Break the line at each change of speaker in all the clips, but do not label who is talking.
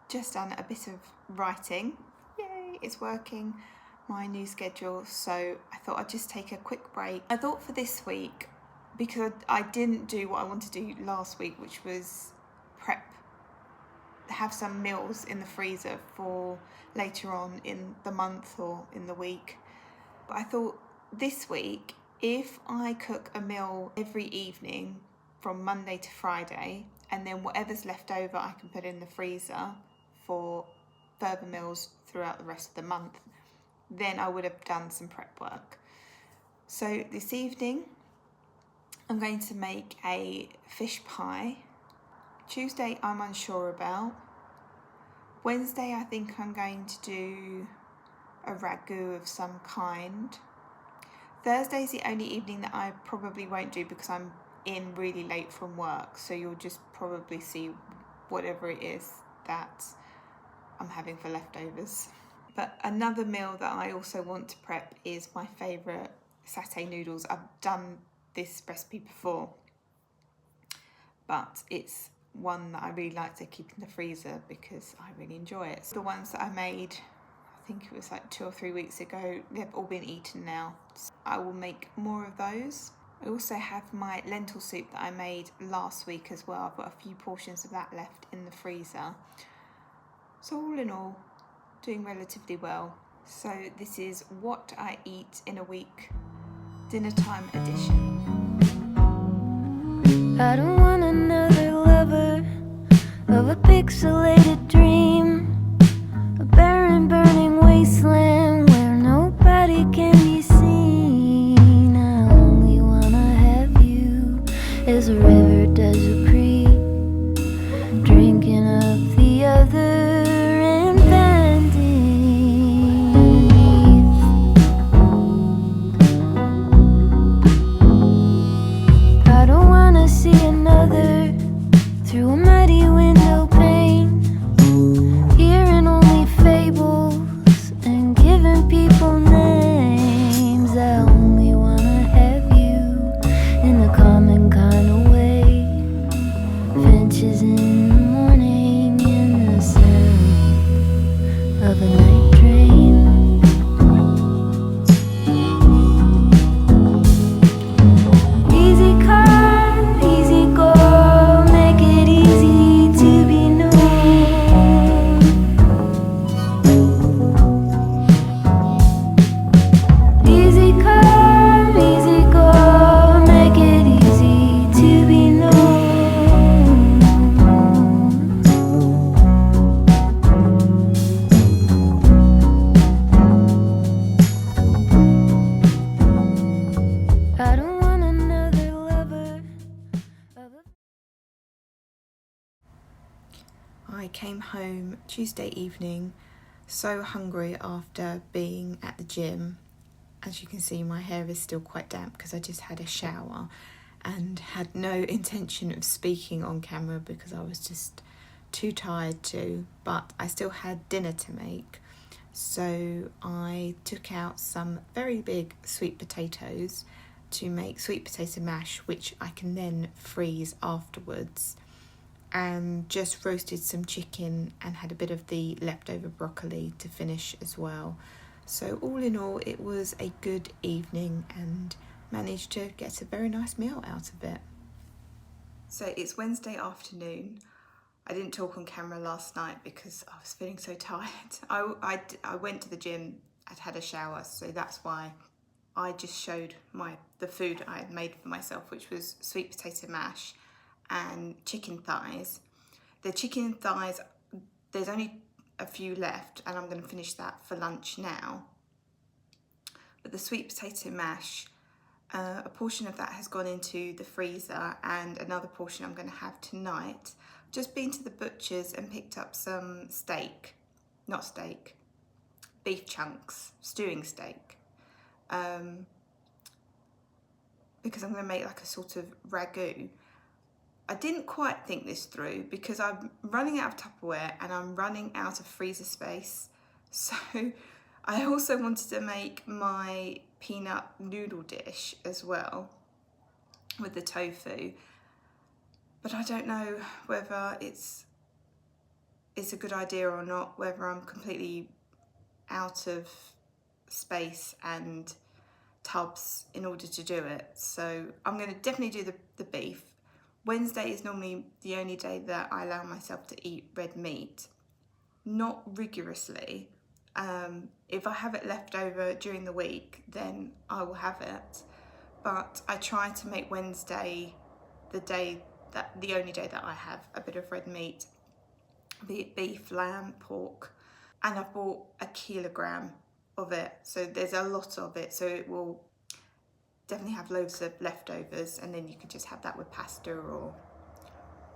just done a bit of writing. Yay, it's working, my new schedule. So I thought I'd just take a quick break. I thought for this week, because I didn't do what I wanted to do last week, which was have some meals in the freezer for later on in the month or in the week. I thought this week, if I cook a meal every evening from Monday to Friday, and then whatever's left over I can put in the freezer for further meals throughout the rest of the month, then I would have done some prep work. So this evening I'm going to make a fish pie. Tuesday I'm unsure about. Wednesday I think I'm going to do a ragu of some kind. Thursday's the only evening that I probably won't do because I'm in really late from work, so you'll just probably see whatever it is that I'm having for leftovers. But another meal that I also want to prep is my favourite satay noodles. I've done this recipe before, but it's one that I really like to keep in the freezer because I really enjoy it. The ones that I made, I think it was like 2 or 3 weeks ago, they've all been eaten now. So I will make more of those. I also have my lentil soup that I made last week as well. I've got a few portions of that left in the freezer. So all in all, doing relatively well. So this is what I eat in a week, dinner time edition.
I don't want another lover of a pixelated dream, a barren burning wasteland where nobody can be seen. I only wanna have you as a river does a creek, drinking up the other and bending beneath. I don't wanna see another through a muddy window pane, hearing only fables and giving people names. I only wanna have you in the common kind of way, finches in the morning and the sound of a night train. Easy come, easy go, make it easy to be known. Easy come, easy go, make it easy to be known. I don't want another lover of a
I came home Tuesday evening so hungry after being at the gym. As you can see, my hair is still quite damp because I just had a shower and had no intention of speaking on camera because I was just too tired to, but I still had dinner to make. So I took out some very big sweet potatoes to make sweet potato mash, which I can then freeze afterwards, and just roasted some chicken and had a bit of the leftover broccoli to finish as well. So all in all, it was a good evening and managed to get a very nice meal out of it. So it's Wednesday afternoon. I didn't talk on camera last night because I was feeling so tired. I went to the gym, I'd had a shower, so that's why I just showed the food I had made for myself, which was sweet potato mash and chicken thighs. The chicken thighs, there's only a few left and I'm going to finish that for lunch now. But the sweet potato mash, a portion of that has gone into the freezer and another portion I'm going to have tonight. Just been to the butcher's and picked up some beef chunks, stewing steak. Because I'm going to make like a sort of ragu. I didn't quite think this through because I'm running out of Tupperware and I'm running out of freezer space. So I also wanted to make my peanut noodle dish as well with the tofu. But I don't know whether it's it's a good idea or not, whether I'm completely out of space and tubs in order to do it. So I'm going to definitely do the beef. Wednesday is normally the only day that I allow myself to eat red meat. Not rigorously. If I have it left over during the week, then I will have it. But I try to make Wednesday the only day that I have a bit of red meat, be it beef, lamb, pork. And I've bought 1 kilogram of it, so there's a lot of it, so it will definitely have loads of leftovers, and then you can just have that with pasta or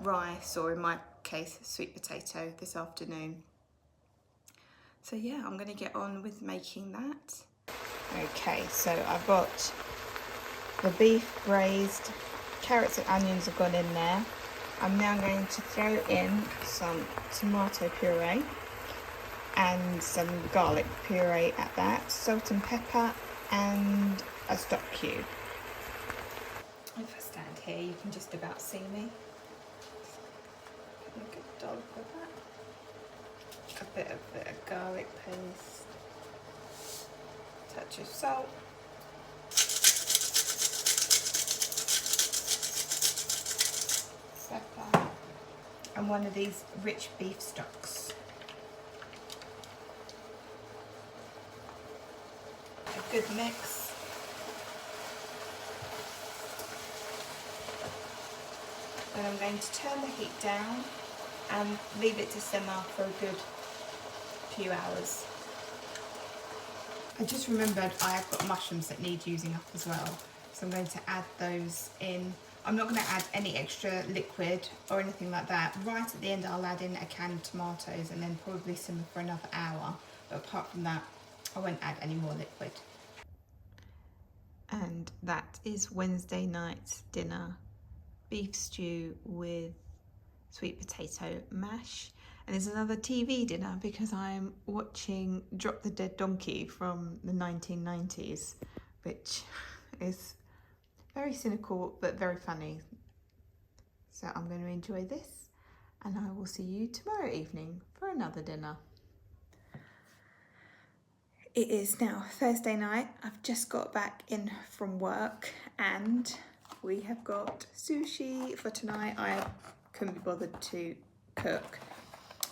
rice, or in my case sweet potato this afternoon. So yeah, I'm going to get on with making that. Okay, so I've got the beef braised, carrots and onions have gone in there. I'm now going to throw in some tomato puree and some garlic puree at that, salt and pepper, and a stock cube. If I stand here, you can just about see me. Put a good dollop of that. A bit of garlic paste, touch of salt. Pepper. And one of these rich beef stocks. A good mix. Then I'm going to turn the heat down and leave it to simmer for a good few hours. I just remembered I have got mushrooms that need using up as well, so I'm going to add those in. I'm not going to add any extra liquid or anything like that. Right at the end I'll add in a can of tomatoes and then probably simmer for another hour, but apart from that I won't add any more liquid. And that is Wednesday night's dinner. Beef stew with sweet potato mash. And there's another TV dinner because I'm watching Drop the Dead Donkey from the 1990s, which is very cynical but very funny. So I'm going to enjoy this, and I will see you tomorrow evening for another dinner. It is now Thursday night. I've just got back in from work and we have got sushi for tonight. I couldn't be bothered to cook,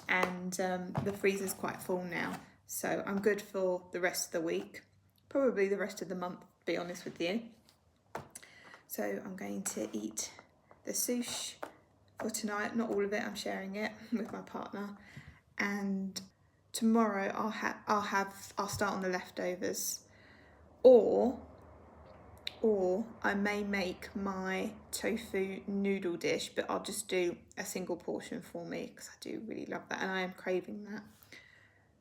and the freezer's quite full now, so I'm good for the rest of the week, probably the rest of the month, to be honest with you. So I'm going to eat the sushi for tonight. Not all of it, I'm sharing it with my partner, and tomorrow I'll start on the leftovers, or I may make my tofu noodle dish, but I'll just do a single portion for me because I do really love that and I am craving that.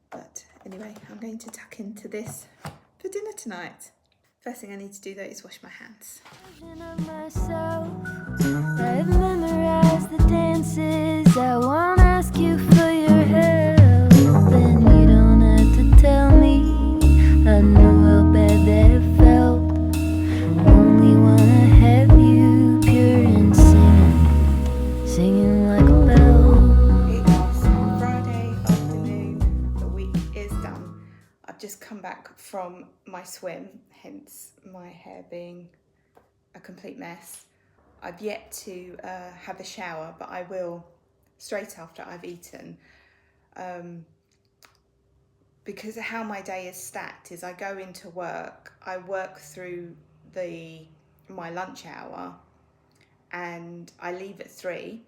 But anyway, I'm going to tuck into this for dinner tonight. First thing I need to do though is wash my hands.
I've memorized the dances. I won't ask you for your help, and you don't have to tell me. I know how bad that felt. Only wanna have you pure and singing like a bell.
It's Friday afternoon, the week is done. I've just come back from my swim, hence my hair being a complete mess. I've yet to have a shower, but I will straight after I've eaten. Because of how my day is stacked is I go into work, I work through my lunch hour, and I leave at 3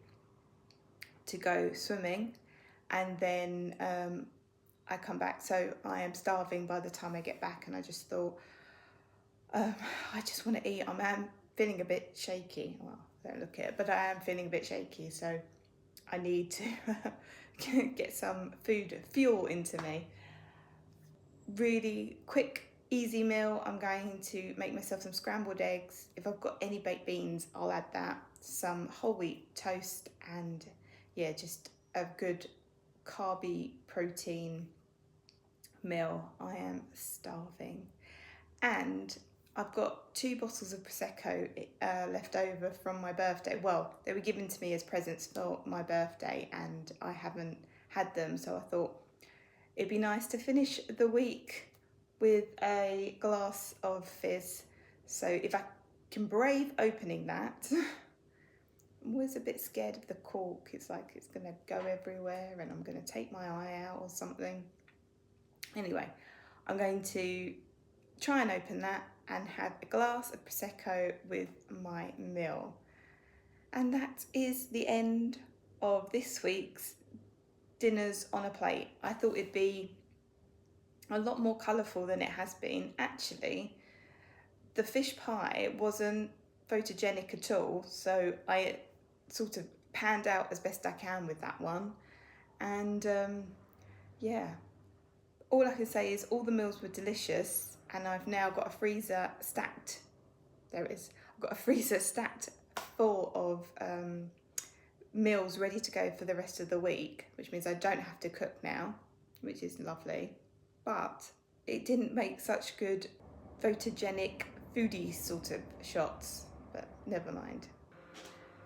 to go swimming, and then I come back, so I am starving by the time I get back, and I just thought I just want to eat. I'm feeling a bit shaky. Well, don't look at it, but I am feeling a bit shaky, so I need to get some fuel into me. Really quick, easy meal. I'm going to make myself some scrambled eggs. If I've got any baked beans, I'll add that. Some whole wheat toast, and yeah, just a good carby protein meal. I am starving. And I've got 2 bottles of Prosecco left over from my birthday. Well, they were given to me as presents for my birthday, and I haven't had them, so I thought it'd be nice to finish the week with a glass of fizz. So if I can brave opening that, I'm always a bit scared of the cork. It's like it's gonna go everywhere and I'm gonna take my eye out or something. Anyway, I'm going to try and open that and have a glass of Prosecco with my meal. And that is the end of this week's dinners on a plate. I thought it'd be a lot more colourful than it has been. Actually, the fish pie wasn't photogenic at all, so I sort of panned out as best I can with that one. And yeah, all I can say is all the meals were delicious, and I've now got a freezer stacked. There it is. I've got a freezer stacked full of meals ready to go for the rest of the week, which means I don't have to cook now, which is lovely. But it didn't make such good photogenic foodie sort of shots, but never mind.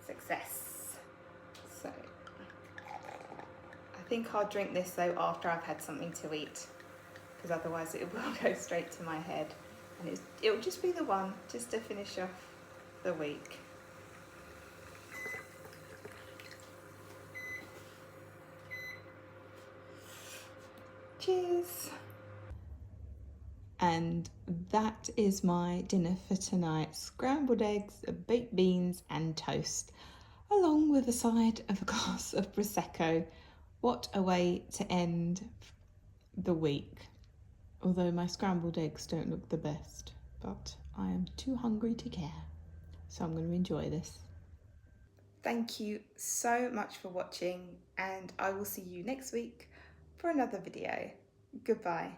Success. So I think I'll drink this though after I've had something to eat, because otherwise it will go straight to my head, and it'll just be the one just to finish off the week. Cheers. And that is my dinner for tonight: scrambled eggs, baked beans and toast, along with a side of a glass of Prosecco. What a way to end the week. Although my scrambled eggs don't look the best, but I am too hungry to care. So I'm going to enjoy this. Thank you so much for watching, and I will see you next week for another video. Goodbye.